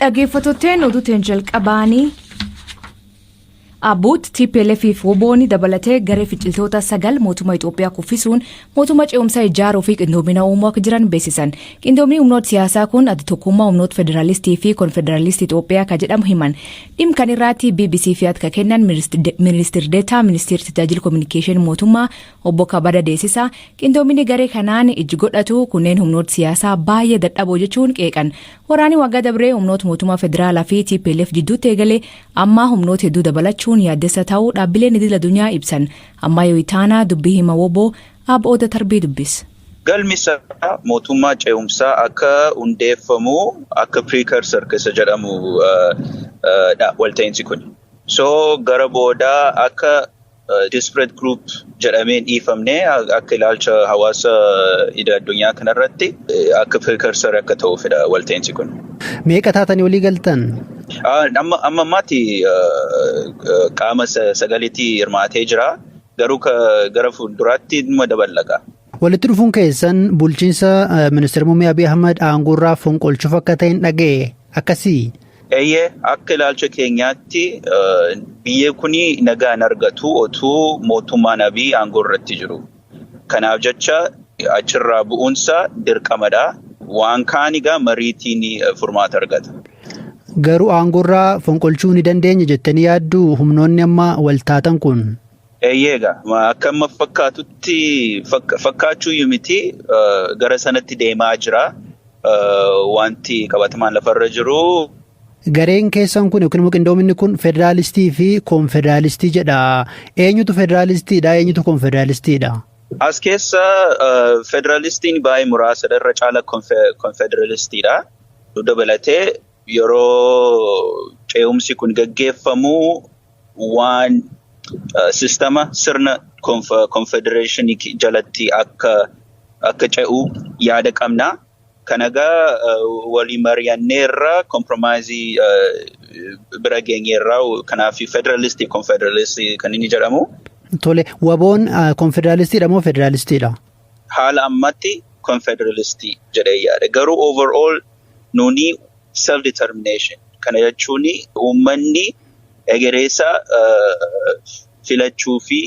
dhaggeeffattootni oduutiin jalqabaanii Abut TPLF fobooni dabalatee garee finciltoota 9 mootummaa Itoophiyaa kuffisuun mootummaa ce'umsaa ijaaruu fi qindoomina uumuu akka jiran beeksisan. Qindoomni humnoota siyaasaa kun adda tokkummaa humnoota federaalistii fi konfederaalistii Itoophiyaa kan jedhamu himan. Dhimma kana irratti BBC fi akka kennan ministeerri deetaa ministeerri tajaajila kominikeeshinii mootummaa obbo Kabada Deessisaa qindoomini garee kanaan iji godhatu kunneen humnoota siyaasaa baay'ee dadhaboo jechuun qeeqan. Waraanni waggaa dabree humnoota mootummaa federaalaa fi TPLF jidduutti eegalee amma humnoota hedduu dabalachuun yaaddessa ta'uu dhaabbileen idil addunyaa ibsan. Amma yoo itaana dubbii hima woboo abooda tarbii dubbis. Galmisa mootummaa ce'umsaa akka hundeeffamu akka precursor keessa jedhamu walta'iinsi kun. So gara boodaa akka disparate group jedhameen dhiifamne akka ilaalcha hawaasa idil addunyaa kanarratti akka precursor akka ta'uufidha walta'iinsi kun. Meeqa taatanii walii galtan? Amma ammaatti qaama sagaliitii hirmaatee jira. Garuu gara fuulduraatti dhimma dabalaqa. Walitti dhufuun keessan bulchiinsa ministeera muummee Abiy Ahmed aangoorraa fonqolchuuf akka ta'in dhaga'e akkasii. Eeyyee akka ilaalcha keenyaatti biyyi kuni nagaan argatu otuu mootummaan Abiy aangoorratti jiru. Kanaaf jecha achirraa bu'uunsa dirqamadha. Waan kaanigaa mariitiin furmaata argata. Garuu aangoorraa fonqolchuu ni dandeenya jettanii yaaddu humnoonni amma waltaatan kun? Eeyyeega akka amma fakkaachuu miti gara sanatti deemaa jira. Wanti qabatamaan lafarra jiru. Gareen keessan kun yookiin immoo qindoominni kun federaalistii fi konfederaalistii jedha. Eenyutu federaalistiidha? Eenyutu konfederaalistiidha? As keessa federaalistiin baay'ee muraasadha irra caala konfederaalistiidha. Dabalatee yeroo ce'umsi kun gaggeeffamu waan sistema sirna konfedereeshinii jalatti akka ce'u yaada qabna. Kanagaa walii mari'anneerra kompromaayizii bira geenyeerra kanaaf federalistii konfederalistii kan inni jedhamu. Tole waboon konfederaalistiidha moo federaalistiidha? Haala ammatti konfederalistii jedhee yaada. Garuu overall nuni self-determination. Kana jechuun uummanni egereessa filachuu fi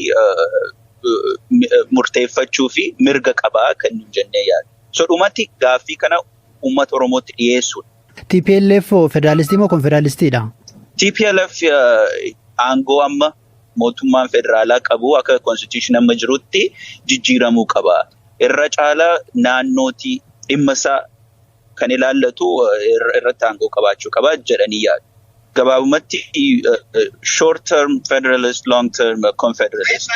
murteeffachuu fi mirga qabaa kan nu jennee yaada. So dhumatti gaaffii kana uummata Oromootti dhiyeessuudha. TPLF federaalistii moo konfederaalistiidha? TPLF aangoo amma mootummaan federaalaa qabu akka konstitution amma jirutti jijjiiramuu qaba. Irra caalaa naannootii dhimma isaa kan ilaallatu irratti aangoo qabaachuu qaba jedhanii yaadu. Gabaabumatti short term federalist, long term confederalist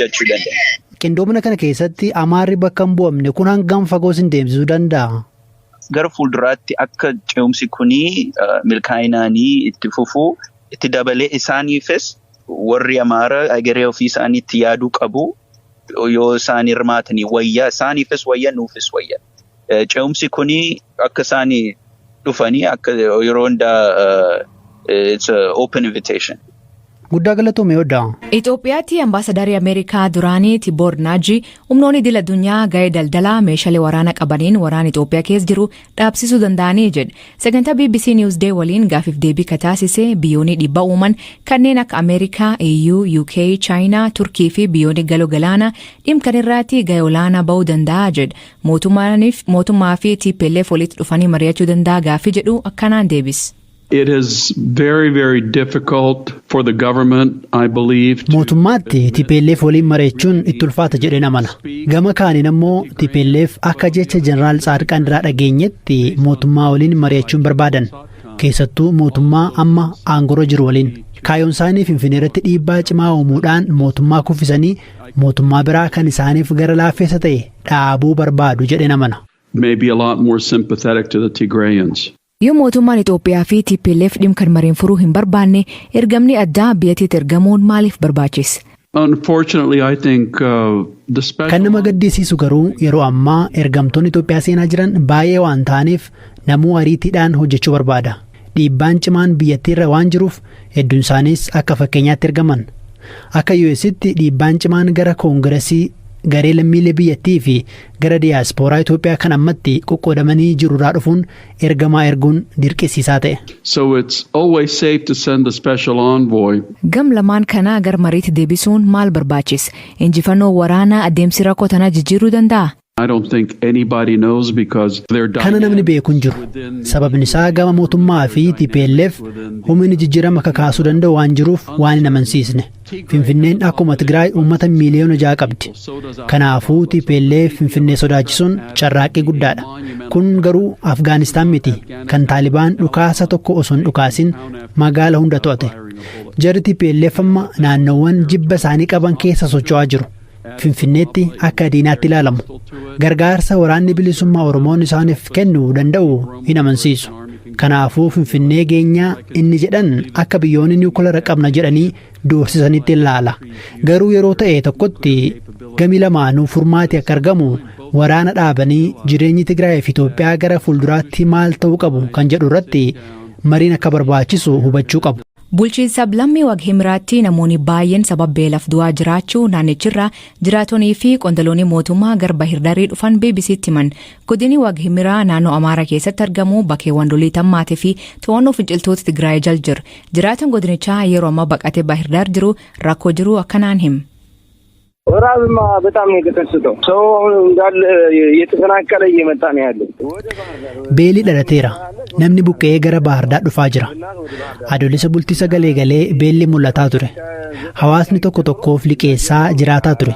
jechuu danda'a. Qindoomina kana keessatti amaarri bakka hin bu'amne kun hangam fagoo sin deemsisuu danda'a? Gara fuulduraatti akka ce'umsi kunii milkaa'inaanii itti fufuu itti dabalee isaaniifis warri amaara egeree ofii isaaniitti yaaduu qabu. Yoo isaan hirmaatanii wayyaa isaaniifis wayyaa nuufis wayyaa. Ce'umsi kunii akka isaanii dhufanii akka yeroo hundaa it's an open invitation. Guddaa galatoome hodhaa. Itoophiyaatti ambaasadaarii Ameerikaa duraanii Tiboor Naaji humnoonni idil addunyaa ga'ee daldalaa meeshaalee waraana qabaniin waraana Itoophiyaa keessa jiru dhaabsisuu danda'anii jedhe. Sagantaa BBC Newsday waliin gaafiif deebii kataasisee biyyoonni dhiibbaa uuman kanneen akka Ameerikaa, EU, UK, China, Turkii fi biyyoonni galoo galaanaa dhimma kanarratti ga'ee olaanaa ba'uu danda'a jedhe. Mootummaa fi TPLF walitti dhufanii mari'achuu danda'a gaafii jedhu akkanaan deebis. It is very, very difficult for the government, I believe. Mootummaatti TPLF waliin mari'achuun itti ulfaata jedheen amana. Gama kaaniin ammoo TPLF akka jecha Jeneraal Tsaadiqaan irraa dhageenyetti mootummaa waliin mari'achuun barbaadan. Keessattuu mootummaa amma aangorra jiru waliin. Kaayyoon isaanii Finfinnee irratti dhiibbaa cimaa uumuudhaan mootummaa kuffisanii mootummaa biraa kan isaaniif gara laaffeessa ta'e dhaabuu barbaadu jedheen amana. Maybe a lot more sympathetic to the Tigrayans. Yoo mootummaan Itoophiyaa fi TPLF dhimma kan mariin furuu hin barbaanne ergamni addaa biyyattiitti ergamuun maaliif barbaachise? Unfortunately, I think kan nama gaddisiisu garuu yeroo ammaa ergamtoonni Itoophiyaa seenaa jiran baay'ee waan ta'aniif namuu ariitiidhaan hojjechuu barbaada. Dhiibbaan cimaan biyyattiirra waan jiruuf hedduun isaaniis akka fakkeenyaatti ergaman. Akka US'tti dhiibbaan cimaan gara koongiresii garee lammiilee biyyattii fi gara diyaaspooraa Itoophiyaa kan ammatti qoqqoodamanii jirurraa dhufuun ergamaa erguun dirqisiisaa ta'e. So it's always safe to send a special envoy. Gam lamaan kanaa gar mariitti deebisuun maal barbaachisa? Injifannoo waraanaa adeemsi rakkoo tanaa jijjiiruu danda'a? I don't think anybody knows because they're kana namni beeku hin jiru. Sababni isaa gama mootummaa fi TPLF humni jijjiirama kakaasuu danda'u waan jiruuf waan hin amansiisne. Finfinneen akkuma Tigraay uummata miiliyoona 6 qabdi. Kanaafuu TPLF Finfinnee sodaachisuun carraaqqii guddaadha. Kun garuu Afgaanistaan miti kan Taalibaan dhukaasa tokko osoo hin dhukaasin magaala hunda to'ate. Jarri TPLF amma naannoowwan jibba isaanii qaban keessa socho'aa jiru. Finfinneetti akka diinaatti ilaalamu. Gargaarsa waraanni bilisummaa Oromoon isaaniif kennuu danda'u hin amansiisu. Kanaafuu Finfinnee geenyaa inni jedhan akka biyyoonni niwukileera qabna jedhanii doorsisanitti ilaala. Garuu yeroo ta'e tokkotti gami lamaanuu furmaati akka argamu waraana dhaabanii jireenyi Tigraay fi Itoophiyaa gara fuulduraatti maal ta'uu qabu kan jedhu irratti mariin akka barbaachisu hubachuu qabu. Bulchiinsa lammii Waghimraatti namoonni baay'een sababa beelaaf du'aa jiraachuu naannichirraa jiraatonnii fi qondaloonni mootummaa garba hirdarii dhufan BBC'tti himan. Godini Waghimraa naannoo Amaaraa keessatti argamu bakkeewwan lolii tammaatii fi to'annoo finciltoota Tigraay jal jiru. Jiraatan godinichaa yeroo ammaa baqatee Bahirdaar jiru rakkoo jiru akkanaan hima. ወራብማ በጣም ነው የተከሰተው ሰው እንዳለ የተፈናቀለ እየመጣ ነው ያለው beelli dhalateera namni buqqee gara Baahirdaar dhufaa jira adoolessa bultii sagalee galee beelli mul'ataa ture hawaasni tokko tokkoof liqeessaa jiraataa ture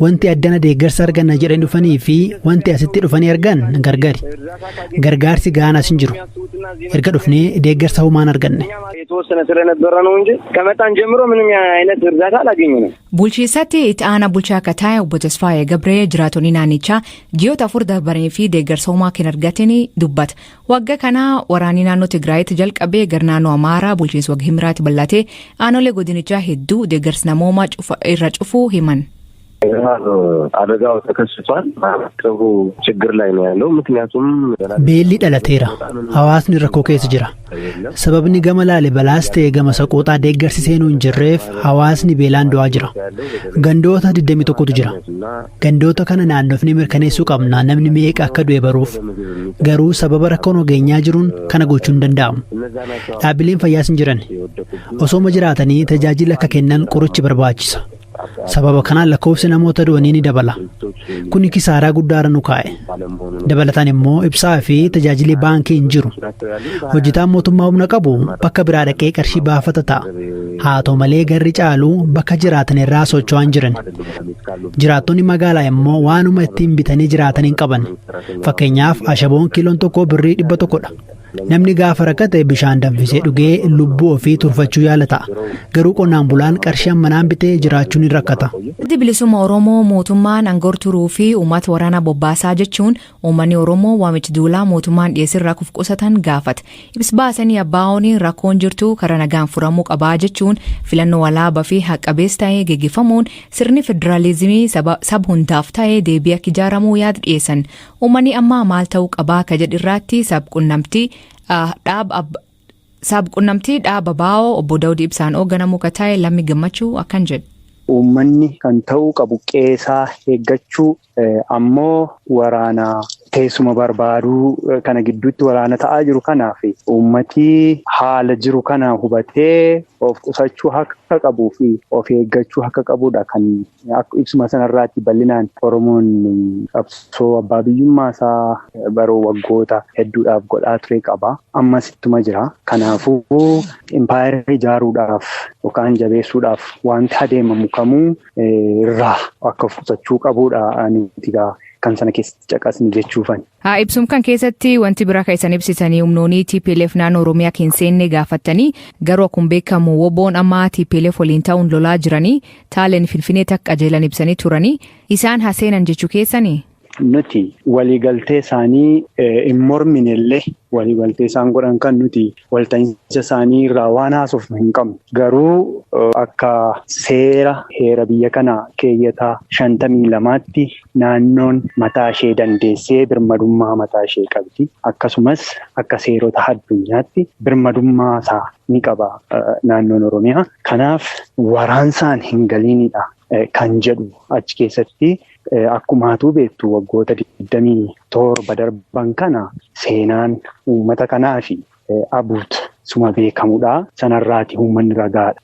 wanti addana deeggarsa arganna jedhanii dhufanii fi wanti asitti dhufanii argan gargaarsi gaanas hin jiru erga dhufnee deeggarsa humaan arganne የተወሰነ ስለነበረ ነው እንጂ ከመጣን ጀምሮ ምንም አይነት እርዳታ አላገኘንም. Bulchiisatti itti aanaa bulchaa akka ta'e obbo Tasfaayee Gabree jiraatonni naannichaa ji'oota 4 darbanii fi deeggarsa humaa kan argatanii dubbata. Waggaa kana waraanni naannoo Tigraayitti jalqabee gara naannoo Amaaraa bulchiinsa Waghimraatti bal'atee aanolee godinichaa hedduu deeggarsa namoomaa irra cufuu himan. አደጋው ተከስቷል ማቀቡ ችግር ላይ ነው ያለው ምክንያቱም beelli dhalateera hawaasni rakkoo keessa jira sababni gama Laalibalaas ta'e gama Saqooxaa deeggarsi seenuu hin jirreef hawaasni beelaan du'aa jira gandoota 21tu jira gandoota kana naannofnee mirkaneessuu qabna namni meeqa akka du'e baruuf garuu sababa rakkoon nageenyaa jiruun kana gochuu hin danda'amu dhaabbileen fayyaas hin jiran osoo jiraatanii tajaajila akka kennan qorichi barbaachisa sababa kanaan lakkoofsi namoota du'anii ni dabala kun kisaaraa guddaara nu kaa'e dabalataan immoo ibsaa fi tajaajilli baankii hin jiru hojjetaan mootummaa humna qabu bakka biraa dhaqee qarshii baafata ta'a haa ta'u malee garri caalu bakka jiraatan irraa socho'aa hin jiran jiraattonni magaalaa immoo waanuma ittiin bitanii jiraatan hin qaban fakkeenyaaf ashaboon kiiloon tokko birrii 100dha namni gaafa rakkate bishaan danfisee dhugee lubbuu ofii turfachuu yaala ta'a garuu qonnaan bulaan qarshii manaan bitee jiraachuun hin rakkata. Bilisummaa Oromoo mootummaan aangoo turuu fi uummata waraanaa bobbaasaa jechuun uummanni Oromoo waamicha duulaa mootummaan dhiyeessirraa qusatan gaafata. Ibsa baasanii abbaa'oon rakkoon jirtu karaa nagaan furamuu qabaa jechuun filannoo walaabaa fi haqqabeessa ta'ee geggeeffamuun sirni federaalizimii saba hundaaf ta'ee deebii akka ijaaramuu yaada dhiyeessan. Uummanni ammaa maal ta'uu qabaa ka jedhirraatti sabqunnamtii dhaaba baa'oo obbo Daawud Ibsaan hoogganamu ka ta'e Lammi Gammachuu akkan jedhu. Uummanni kan ta'uu qabu qeesaa eeggachuu ammoo waraana teessuma barbaaduu kana gidduutti waraana ta'aa jiru kanaaf uummatii haala jiru kana hubatee of qusachuu akka qabuu fi of eeggachuu akka qabudha kan ibsuma sanarraatti bal'inaan Oromoon qabsoo abbaa biyyummaa isaa baroo waggoota hedduudhaaf godhaa ture qaba ammas ittuma jira kanaafuu impaayera ijaaruudhaaf yookaan jabeessuudhaaf wanti adeemamu kamuu irraa akka of qusachuu qabudha aniitigaa kan sana keessatti caqasni jechuufan. Ibsum kan keessatti wanti biraa kan isan ibsitanii humnoonni TPLF naannoo Oromiyaa keensenne gaafatanii garuu akkuma beekamu woboon amma TPLF waliin ta'uun lolaa jiranii taaleen Finfinnee takka qajeelan ibsanii turanii isaan haseenan jechuu keessanii. Nuti waliigaltee isaanii hin morminellee waliigaltee isaan godhan kan nuti walta'iinsa isaanii irraa waan haasofnu hin qabnu. Garuu akka seera heera biyya kana keeyyataa 52tti naannoon mataa ishee dandeessee birmadummaa mataa ishee qabdi. Akkasumas akka seerota addunyaatti birmadummaa isaa ni qaba naannoon Oromiyaa. Kanaaf waraansaan hin galiinidha. Kan jedhu achi keessatti akkumaatuu beektu waggoota 27 darban kana seenaan uummata kanaa fi abuut suma beekamudha. Sanarraati uummanni ragaadha.